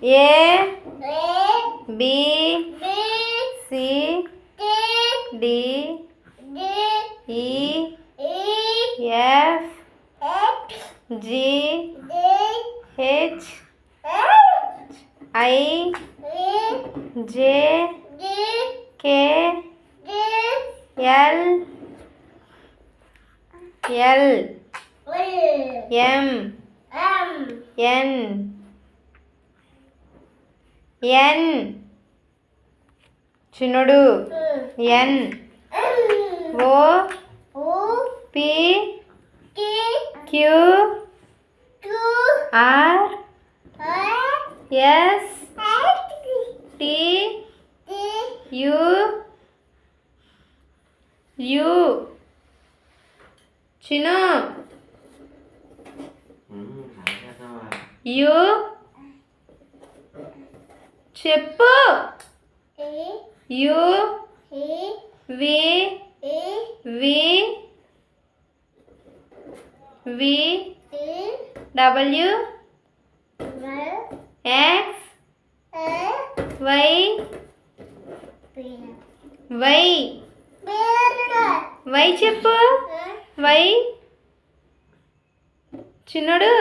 A B C D E F G H I J K L M N Chinnudu N O P Q R S T U Chinnu U చెప్పు U V W X Y చెప్పు Y చిన్నుడు